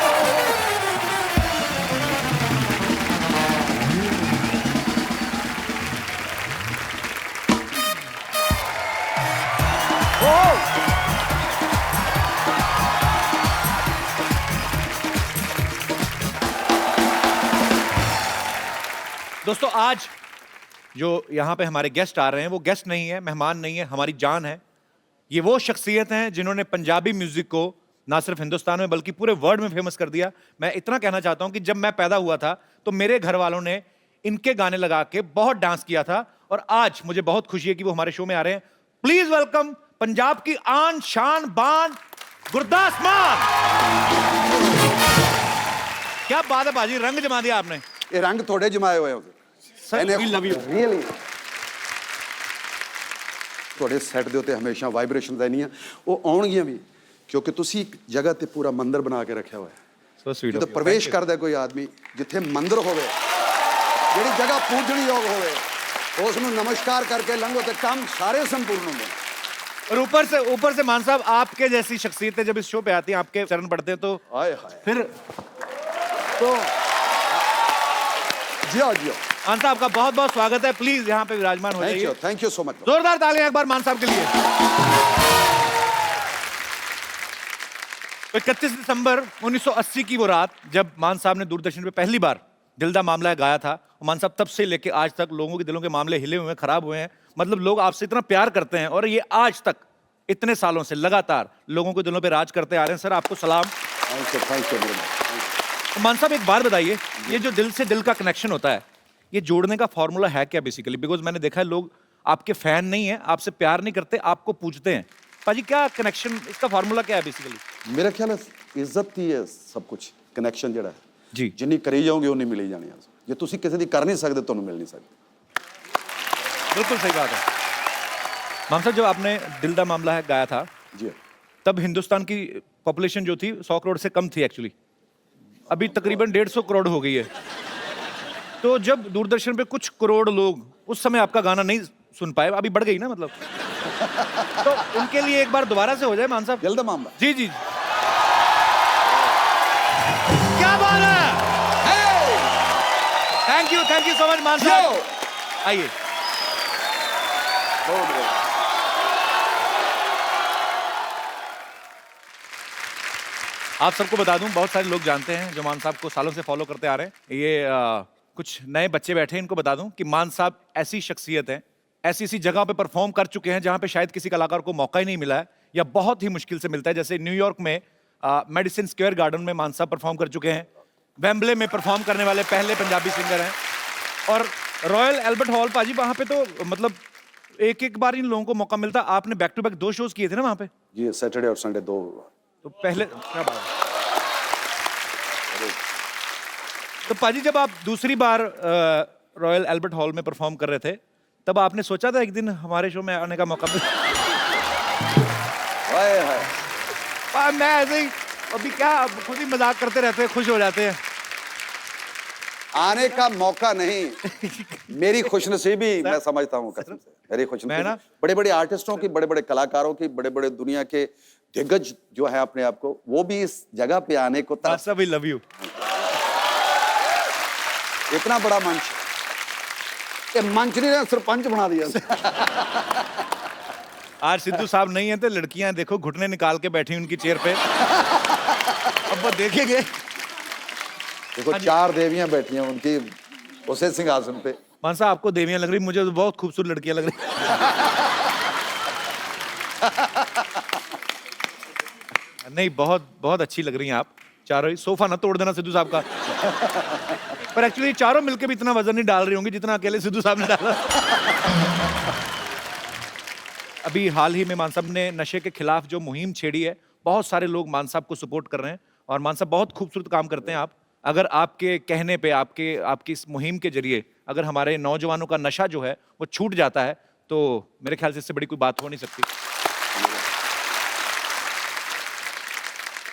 दोस्तों आज जो यहाँ पे हमारे गेस्ट आ रहे हैं, वो गेस्ट नहीं है, मेहमान नहीं है, हमारी जान है। ये वो शख्सियत हैं जिन्होंने पंजाबी म्यूजिक को ना सिर्फ हिंदुस्तान में बल्कि पूरे वर्ल्ड में फेमस कर दिया। मैं इतना कहना चाहता हूं कि जब मैं पैदा हुआ था तो मेरे घर वालों ने इनके गाने लगा के बहुत डांस किया था, और आज मुझे बहुत खुशी है कि वो हमारे शो में आ रहे हैं। प्लीज वेलकम पंजाब की आन शान बान गुरदास मान। क्या बात है बाजी, रंग जमा दिया आपने। ये रंग थोड़े जमाए हुए sir we love you. Really ਤੁਹਾਡੇ ਸੈੱਟ ਦੇ ਉੱਤੇ ਹਮੇਸ਼ਾ ਵਾਈਬ੍ਰੇਸ਼ਨਸ ਆਉਂਦੀਆਂ, ਉਹ ਆਉਣਗੀਆਂ ਵੀ ਕਿਉਂਕਿ ਤੁਸੀਂ ਇੱਕ ਜਗ੍ਹਾ ਤੇ ਪੂਰਾ ਮੰਦਿਰ ਬਣਾ ਕੇ ਰੱਖਿਆ ਹੋਇਆ ਹੈ। So sweet. ਜਦੋਂ ਪ੍ਰਵੇਸ਼ ਕਰਦਾ ਕੋਈ ਆਦਮੀ ਜਿੱਥੇ ਮੰਦਿਰ ਹੋਵੇ, ਜਿਹੜੀ ਜਗ੍ਹਾ ਪੂਜਣਯੋਗ ਹੋਵੇ, ਉਸ ਨੂੰ ਨਮਸਕਾਰ ਕਰਕੇ ਲੰਘੋ ਤੇ ਕੰਮ ਸਾਰੇ ਸੰਪੂर्ण ਹੁੰਦੇ ਨੇ। और ऊपर से मान साहब आपके जैसी शख्सियतें जब इस शो पे आती हैं, आपके चरण पड़ते हैं, तो हाय हाय फिर तो जियो जियो। मान साहब का बहुत बहुत स्वागत है। प्लीज यहाँ पे विराजमान हो जाइए। Thank you so much. जोरदार तालियां एक बार मान साहब के लिए। 31 दिसंबर 1980 की वो रात जब मान साहब ने दूरदर्शन पे पहली बार दिल दा मामला गाया था, मान साहब तब से लेके आज तक लोगों के दिलों के मामले हिले हुए हैं, खराब हुए हैं। मतलब लोग आपसे इतना प्यार करते हैं, और ये आज तक इतने सालों से लगातार लोगों के दिलों पे राज करते आ रहे हैं। सर आपको सलाम। Thank you. तो मान साहब एक बात बताइए, ये जो दिल से दिल का कनेक्शन होता है, ये जोड़ने का फॉर्मूला है क्या बेसिकली? बिकॉज मैंने देखा है लोग आपके फैन नहीं है, आपसे प्यार नहीं करते, आपको पूछते हैं। पाजी क्या कनेक्शन, इसका फॉर्मूला क्या है बेसिकली? मेरा ख्याल है इज्जत ही है सब कुछ। कनेक्शन ਜਿਹੜਾ ਹੈ जी ਜਿੰਨੀ ਕਰੀ ਜਾਓਗੇ ਉਨੀ ਮਿਲੀ ਜਾਣੀ ਹੈ। ਜੇ ਤੁਸੀਂ ਕਿਸੇ ਦੀ ਕਰ ਨਹੀਂ ਸਕਦੇ ਤੁਹਾਨੂੰ ਮਿਲ ਨਹੀਂ ਸਕਦੀ। बिल्कुल सही बात है। मान साहब जब आपने दिल दा मामला है गाया था, जी तब हिंदुस्तान की पॉपुलेशन जो थी 100 करोड़ से कम थी एक्चुअली। अभी तकरीबन 150 करोड़ हो गई है। तो जब दूरदर्शन पे कुछ करोड़ लोग उस समय आपका गाना नहीं सुन पाए, अभी बढ़ गई ना मतलब, तो उनके लिए एक बार दोबारा से हो जाए मान साहब। दिल दा मामला। जी जी क्या बात है। थैंक यू सो मच मान साहब। आइए। आप सबको बता दूं, बहुत सारे लोग जानते हैं जो मान साहब को सालों से फॉलो करते आ रहे हैं। ये कुछ नए बच्चे बैठे हैं, इनको बता दूं कि मान साहब ऐसी शख्सियत है, ऐसी जगह पे परफॉर्म कर चुके हैं जहां पे शायद किसी कलाकार को मौका ही नहीं मिला है, या बहुत ही मुश्किल से मिलता है। जैसे न्यूयॉर्क में मेडिसिन स्क्वायर गार्डन में मान साहब परफॉर्म कर चुके हैं, वेम्बले में परफॉर्म करने वाले पहले पंजाबी सिंगर हैं, और रॉयल एल्बर्ट हॉल पाजी वहां पे तो मतलब एक बार इन लोगों को मौका मिलता। आपने बैक टू बैक 2 शोज किए थे ना वहां पे? जी सैटरडे और संडे 2। तो पहले क्या बात है। तो पाजी जब आप दूसरी बार रॉयल एल्बर्ट हॉल में परफॉर्म कर रहे थे, तब आपने सोचा था एक दिन हमारे शो में आने का मौका मिले? हाय हाय मैं ऐसे ही अभी क्या खुद ही मजाक करते रहते हैं, खुश हो जाते हैं। आने का मौका नहीं, मेरी खुशनसीबी मैं समझता हूँ कसम से। मेरी खुशनसीबी बड़े बड़े आर्टिस्टों की, बड़े बड़े कलाकारों की, बड़े बड़े दुनिया के दिग्गज जो है अपने आप को, वो भी इस जगह पे आने को तरस। We love you. इतना बड़ा मंच, ये मंच नहीं रहा, सरपंच बना दिया। आज सिद्धू साहब नहीं है तो लड़कियां देखो घुटने निकाल के बैठी उनकी चेयर पे। अब वो देखेंगे। देखो 4 देवियां बैठी हैं उनकी उसे सिंहासन पे। मान साहब आपको देवियां लग रही, मुझे तो बहुत खूबसूरत लड़कियां लग रही। नहीं बहुत बहुत अच्छी लग रही हैं आप चारों ही। सोफा ना तोड़ देना सिद्धू साहब का। पर एक्चुअली चारों मिलकर भी इतना वजन नहीं डाल रही होंगी जितना अकेले सिद्धू साहब ने डाला। अभी हाल ही में मान साहब ने नशे के खिलाफ जो मुहिम छेड़ी है, बहुत सारे लोग मान साहब को सपोर्ट कर रहे हैं, और मान साहब बहुत खूबसूरत काम करते हैं। आप अगर आपके कहने पे, आपकी इस मुहिम के जरिए अगर हमारे नौजवानों का नशा जो है वो छूट जाता है, तो मेरे ख्याल से इससे बड़ी कोई बात हो नहीं सकती।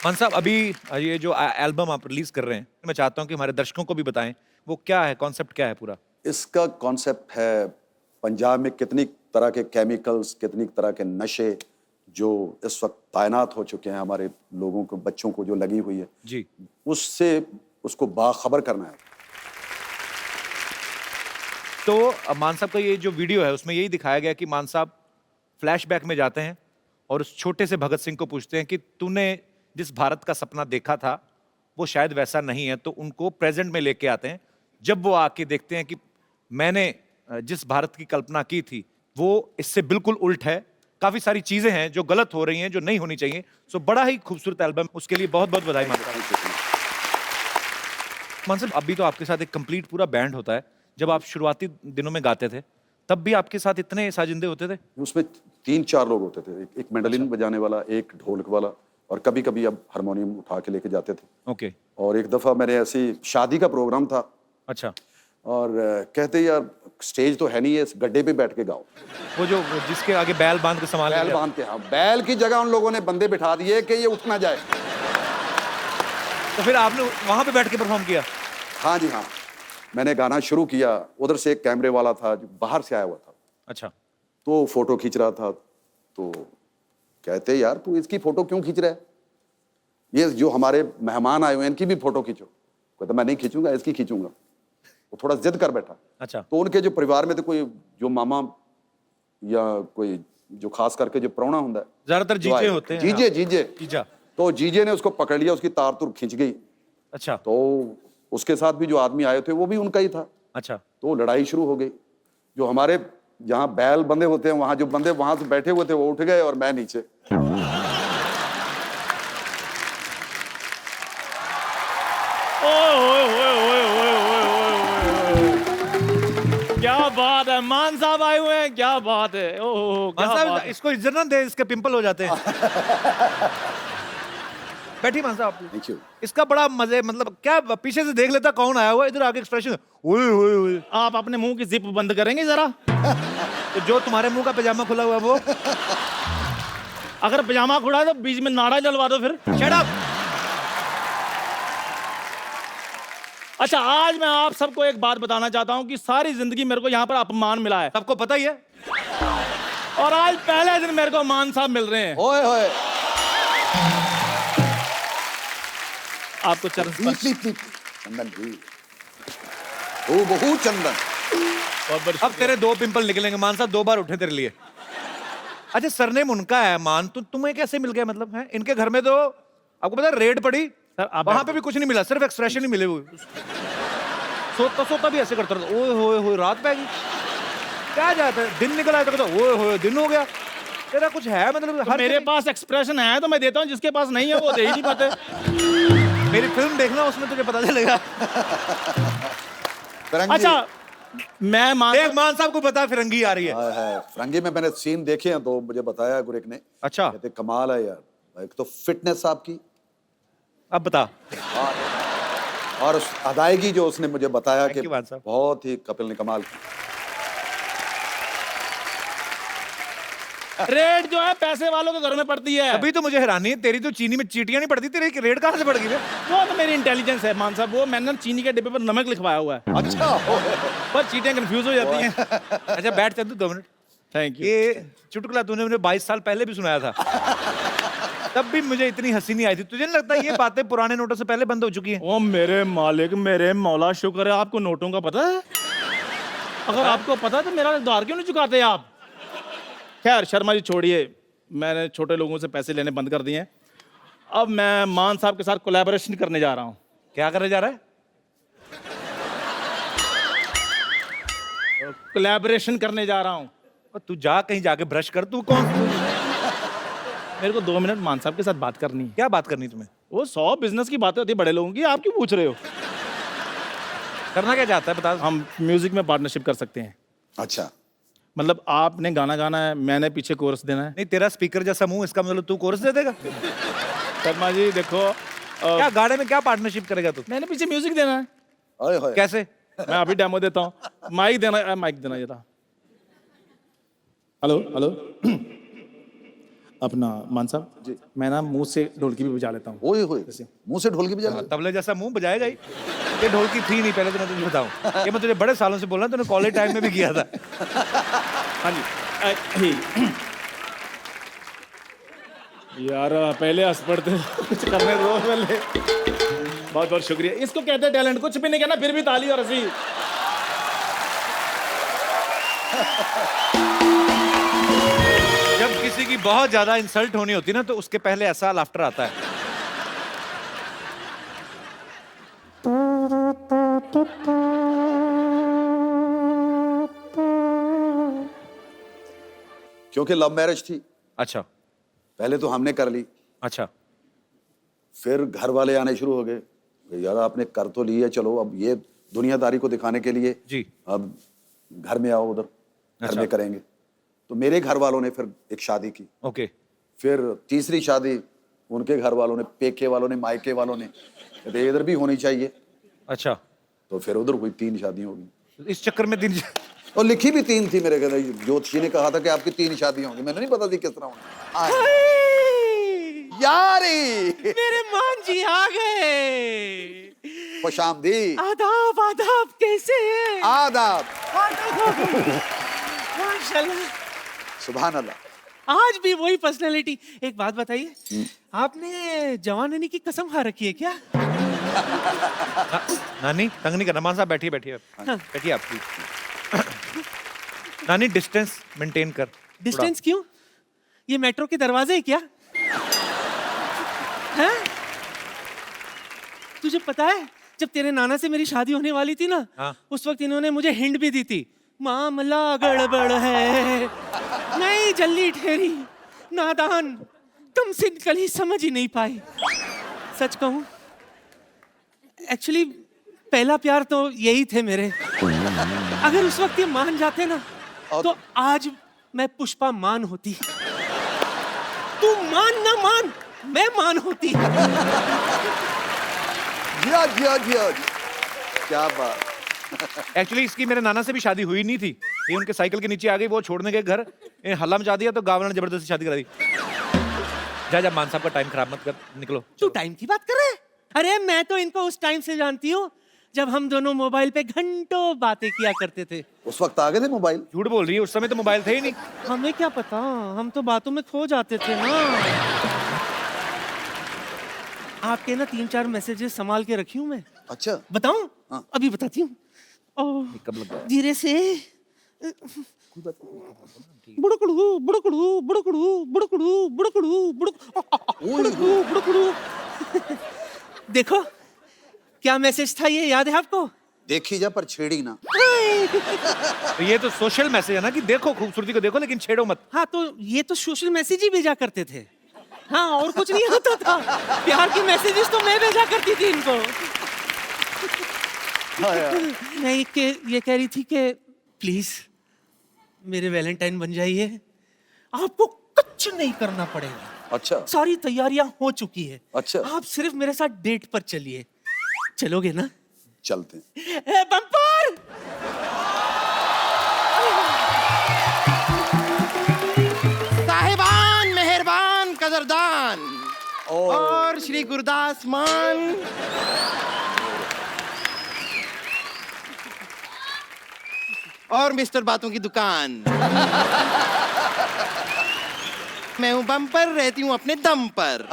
मान साहब अभी ये जो एल्बम आप रिलीज कर रहे हैं, मैं चाहता हूं कि हमारे दर्शकों को भी बताएं वो क्या है, कॉन्सेप्ट क्या है पूरा? इसका कॉन्सेप्ट है पंजाब में कितनी तरह के केमिकल्स, कितनी तरह के नशे जो इस वक्त तैनात हो चुके हैं हमारे लोगों को, बच्चों को जो लगी हुई है जी, उससे उसको बाखबर करना है। तो मान साहब का ये जो वीडियो है उसमें यही दिखाया गया कि मान साहब फ्लैशबैक में जाते हैं और उस छोटे से भगत सिंह को पूछते हैं कि तूने जिस भारत का सपना देखा था वो शायद वैसा नहीं है, तो उनको प्रेजेंट में लेके आते हैं। जब वो आके देखते हैं कि मैंने जिस भारत की कल्पना की थी वो इससे बिल्कुल उल्ट है, काफी सारी चीजें हैं जो गलत हो रही हैं, जो नहीं होनी चाहिए। सो बड़ा ही खूबसूरत एल्बम, उसके लिए बहुत बहुत बधाई मानता हूं। मान साहब, अभी तो आपके साथ एक कंप्लीट पूरा बैंड होता है। जब आप शुरुआती दिनों में गाते थे तब भी आपके साथ इतने साजिंदे होते थे? उसमें 3-4 लोग होते थे, एक मैंडोलिन बजाने वाला, एक ढोलक वाला, और कभी कभी अब हारमोनियम उठा के लेके जाते थे। ओके। और एक दफा मैंने ऐसी शादी का प्रोग्राम था, अच्छा। और कहते यार स्टेज तो है नहीं है, इस गड्ढे पे बैठ के गाओ। वो जो जिसके आगे बैल बांध के संभाल बैल बांध के, हाँ, बैल की जगह उन लोगों ने बंदे बिठा दिए कि ये उठ ना जाए। तो फिर आपने वहां पे बैठ के परफॉर्म किया? हाँ जी हाँ, मैंने गाना शुरू किया। उधर से एक कैमरे वाला था जो बाहर से आया हुआ था। अच्छा। तो फोटो खींच रहा था, तो कहते यार तू इसकी फोटो क्यों खींच रहा है, ये जो हमारे मेहमान आए हुए हैं इनकी भी फोटो खींचो। कहता मैं नहीं खींचूंगा, इसकी खींचूंगा। वो थोड़ा जिद कर बैठा। अच्छा। तो उनके जो परिवार में थे, कोई जो मामा या कोई जो खास करके जो प्राहुणा होता है, ज्यादातर जीजे होते हैं। जीजे जीजे जीजा। तो जीजे ने उसको पकड़ लिया, उसकी तार तुर खींच गई। अच्छा। तो उसके साथ भी जो आदमी आए थे वो भी उनका ही था। अच्छा। तो लड़ाई शुरू हो गई। जो हमारे जहाँ बैल बंधे होते हैं, वहां जो बंदे वहां से बैठे हुए थे वो उठ गए और मैं नीचे। क्या बात है, मान साहब आए हुए हैं, क्या बात है। ओह क्या बात है। इसको इज्जत ना दे, इसके पिंपल हो जाते हैं। बैठी मान साहब। Thank you. इसका बड़ा मजे, मतलब क्या पीछे से देख लेता कौन आया हुआ, इधर आके एक्सप्रेशन ओए ओए ओए। आप अपने मुंह की जिप बंद करेंगे जरा? तो जो तुम्हारे मुंह का पैजामा खुला हुआ है वो। अगर पजामा खुला है तो बीच में नाड़ा जलवा दो फिर। Shut up. अच्छा, आज मैं आप सबको एक बात बताना चाहता हूं कि सारी जिंदगी मेरे को यहाँ पर अपमान मिला है, सबको पता ही है। और आज पहले दिन मेरे को मान साहब मिल रहे हैं। ओए होए। आपको चरण स्पर्श। चंदन जी, ओ बहुत चंदन। अब तेरे 2 पिंपल निकलेंगे मान साहब, 2 बार उठे तेरे लिए। अच्छा, सरनेम उनका है मान, तो तुम्हें कैसे मिल गया? मतलब है इनके घर में तो आपको पता है रेड पड़ी, वहां पे भी कुछ नहीं मिला, सिर्फ एक्सप्रेशन ही मिले हुए। सोता सोता भी ऐसे करता रहता, ओए होए होए रात पै गई। क्या जाता है, दिन निकल आया तो कहता ओए होए दिन हो गया। तेरा कुछ है मतलब? तो मेरे पास एक्सप्रेशन है तो मैं देता हूँ, जिसके पास नहीं है वो दे ही नहीं पाते। मेरी फिल्म देखना, उसमें तुझे पता चलेगा। अच्छा, मैं मान साहब को बता फिरंगी आ रही है। फिरंगी में मैंने सीन देखे हैं तो मुझे बताया गुरेक ने। अच्छा। कहते कमाल है यार, एक तो फिटनेस आपकी, अब बता। और उस अदायगी जो उसने मुझे बताया कि मान साहब। बहुत ही कपिल ने कमाल की। रेड जो है पैसे वालों के घर में पड़ती है। अभी तो मुझे हैरानी है, तेरी तो चीनी में चीटियां नहीं पड़ती, तेरी रेड कहाँ से पड़ गई? वो तो मेरी इंटेलिजेंस है मान साहब, वो मैंने चीनी के डिब्बे पर नमक लिखवाया हुआ है। अच्छा। पर चीटियां कंफ्यूज हो जाती हैं। अच्छा बैठ चंदू 2 मिनट। Thank you. ये चुटकुला तूने मुझे 22 साल पहले भी सुनाया था, तब भी मुझे इतनी हंसी नहीं आई थी। तुझे नहीं लगता ये बातें पुराने नोटों से पहले बंद हो चुकी हैं? ओ मेरे मालिक, मेरे मौला, शुक्र है आपको नोटों का पता है। अगर आपको पता है तो मेरा उधार क्यों नहीं चुकाते आप? खैर शर्मा जी छोड़िए, मैंने छोटे लोगों से पैसे लेने बंद कर दिए हैं। अब मैं मान साहब के साथ कोलैबोरेशन करने जा रहा हूँ। क्या करने जा रहा है? कोलैबोरेशन करने जा रहा हूँ। तू जा कहीं जाके ब्रश कर। तू कौन? मेरे को 2 मिनट मान साहब के साथ बात करनी है। क्या बात करनी तुम्हें? वो 100 बिजनेस की बातें होती है बड़े लोगों की, आप क्यों पूछ रहे हो? करना क्या चाहता है बता। हम म्यूजिक में पार्टनरशिप कर सकते हैं। अच्छा, मतलब आपने गाना गाना है, मैंने पीछे कोरस देना है। नहीं, तेरा स्पीकर जैसा मुंह, इसका मतलब तू कोरस दे देगा? शर्मा जी देखो, क्या गाने में क्या पार्टनरशिप करेगा तू? मैंने पीछे म्यूजिक देना है। ओए होए। कैसे? मैं अभी डेमो देता हूँ। माइक देना, माइक देना जरा। Hello hello. अपना मान साहब जी, मैं ना मुंह से ढोलकी भी बजा लेता हूँ। ओए होए, मुंह से ढोलकी बजा? तबले जैसा मुंह बजाएगा ही। ये ढोलकी थी नहीं पहले, तो मैं तुझे बताऊं, ये मैं तुझे बड़े सालों से बोल रहा हूं, तूने कॉलेज टाइम में भी किया था। हाँ जी। यार पहले हंस पड़ते, कुछ करने दो पहले। बहुत बहुत शुक्रिया। इसको कहते हैं टैलेंट। कुछ भी नहीं कहना फिर भी ताली और हंसी। जब किसी की बहुत ज्यादा इंसल्ट होनी होती ना, तो उसके पहले ऐसा लाफ्टर आता है। क्योंकि लव मैरिज थी, अच्छा पहले तो हमने कर ली, अच्छा फिर घर वाले आने शुरू हो गए, यार आपने कर तो ली है, चलो अब ये दुनियादारी को दिखाने के लिए जी अब घर में आओ, उधर घर अच्छा। में करेंगे। तो मेरे घर वालों ने फिर एक शादी की, ओके फिर तीसरी शादी उनके घर वालों ने, पेके वालों ने, मायके वालों ने, कहते इधर भी होनी चाहिए, अच्छा तो फिर उधर हुई 3 शादियां हो गई। इस चक्कर में दिन और लिखी भी 3 थी मेरे घर, ज्योतिषी ने कहा था कि आपकी 3 शादियां होंगी, मैंने नहीं पता थी किस तरह होना। यारी मेरे मान जी आ गए। खुशामदी, आदाब आदाब, कैसे हैं? आदाब, माशाल्लाह, सुभान अल्लाह। आज भी वही पर्सनालिटी। एक बात बताइए, आपने जवानी की कसम खा रखी है क्या? नानी तंग नहीं करना, मान साहब बैठिए बैठिए बैठिए आप प्लीज। नानी डिस्टेंस मेंटेन कर। डिस्टेंस क्यों? ये मेट्रो के दरवाजे है क्या? हैं? तुझे पता है जब तेरे नाना से मेरी शादी होने वाली थी ना, हाँ। उस वक्त इन्होंने मुझे हिंट भी दी थी, मामला गड़बड़ है, नहीं जल्दी ठहरी, नादान, तुम सिंकली समझ ही नहीं पाए। सच कहूं, एक्चुअली पहला प्यार तो यही थे मेरे। अगर उस वक्त ये मान जाते ना, तो आज मैं पुष्पा मान होती। तू मान ना मान, मैं मान होती। जिया जिया जिया, क्या बात। एक्चुअली इसकी मेरे नाना से भी शादी हुई नहीं थी, ये उनके साइकिल के नीचे आ गई, वो छोड़ने गए घर, ये हल्ला मचा दिया तो गाँव वालों ने जबरदस्ती शादी करा दी। जा जा मान साहब का टाइम खराब मत कर, निकलो। तू टाइम की बात कर रहे है? अरे मैं तो इनको उस टाइम से जानती हूँ जब हम दोनों मोबाइल पे घंटों बातें किया करते थे। उस वक्त आ गए थे मोबाइल? झूठ बोल रही है, उस समय तो मोबाइल थे ही नहीं। हमें क्या पता, हम तो बातों में खो जाते थे ना। आपके ना 3-4 मैसेजेस संभाल के रखी हूँ मैं। अच्छा, बताऊं? हाँ। अभी बताती हूँ। कब लग गया? धीरे से। बुड़कड़ू बुड़कड़ू बुड़कड़ू बुड़कड़ू बुड़कड़ू बुड़कड़ू बुड़कड़ू। देखो क्या मैसेज था, ये याद है आपको? देखी जा पर छेड़ी ना। तो ये तो सोशल मैसेज है ना कि देखो खूबसूरती को देखो लेकिन छेड़ो मत। हाँ, तो ये तो सोशल मैसेज ही भेजा करते थे। हाँ, और कुछ नहीं होता था। प्यार की मैसेजेस तो मैं भेजा करती थी इनको। मैं ये कह रही थी कि प्लीज मेरे वैलेंटाइन बन जाइए, आपको कुछ नहीं करना पड़ेगा। अच्छा, सारी तैयारियां हो चुकी है। अच्छा। आप सिर्फ मेरे साथ डेट पर चलिए। चलोगे ना? चलते हैं। बम्पर! साहिबान, मेहरबान, कदरदान और श्री गुरदास मान। और मिस्टर बातों की दुकान। मैं हूं बम्पर, रहती हूं अपने दम पर।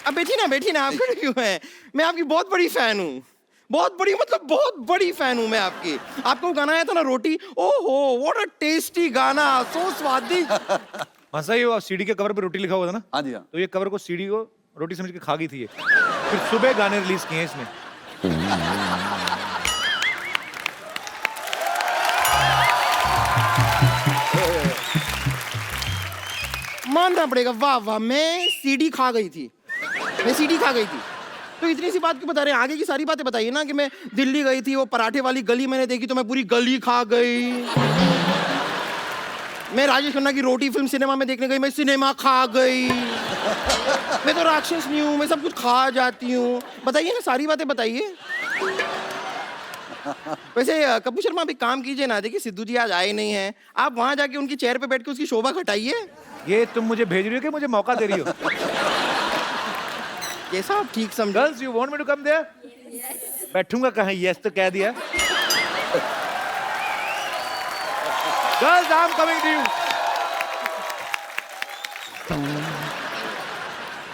अब बैठी ना, आप खड़े क्यों हैं? मैं आपकी बहुत बड़ी फैन हूँ, बहुत बड़ी, मतलब बहुत बड़ी फैन हूँ मैं आपकी। आपको गाना आया था ना रोटी, ओहो व्हाट अ टेस्टी गाना, सो स्वादिष्ट। मसा ही वो सीडी के कवर पे रोटी लिखा हुआ था ना, हाँ जी हाँ। तो ये कवर को सीडी को रोटी समझ के खा गई थी ये। फिर सुबह गाने रिलीज किए इसने। मानना पड़ेगा, वाह वाह, मैं सीडी खा गई थी। तो इतनी सी बात क्यों बता रहे हैं? आगे की सारी बातें बताइए ना। कि मैं दिल्ली गई थी, वो पराठे वाली गली मैंने देखी तो मैं पूरी गली खा गई। मैं राजेश खन्ना की रोटी फिल्म सिनेमा में देखने गई, मैं सिनेमा खा गई। मैं तो राक्षस नहीं हूँ, मैं सब कुछ खा जाती हूँ। बताइए ना, सारी बातें बताइए। वैसे कपूर शर्मा भी काम कीजिए ना, देखिए सिद्धू जी आज आए नहीं हैं, आप वहां जाके उनकी चेयर पे बैठ के उसकी शोभा घटाइए। ये तुम मुझे भेज रही हो कि मुझे मौका दे रही हो? कैसा आप ठीक समझो। Girls you want me to come there? बैठूंगा कहाँ? यस तो कह दिया। Girls I am coming to you.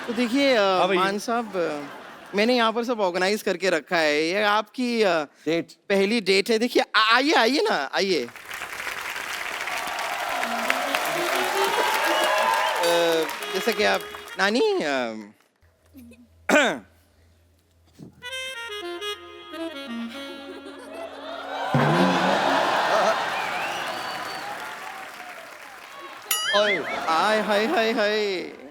तो देखिए मान साहब, मैंने यहाँ पर सब ऑर्गेनाइज करके रखा है। ये आपकी डेट, पहली डेट है। देखिए आइए आइए ना, आइए। जैसे कि आप नानी आय हाय हाय हाय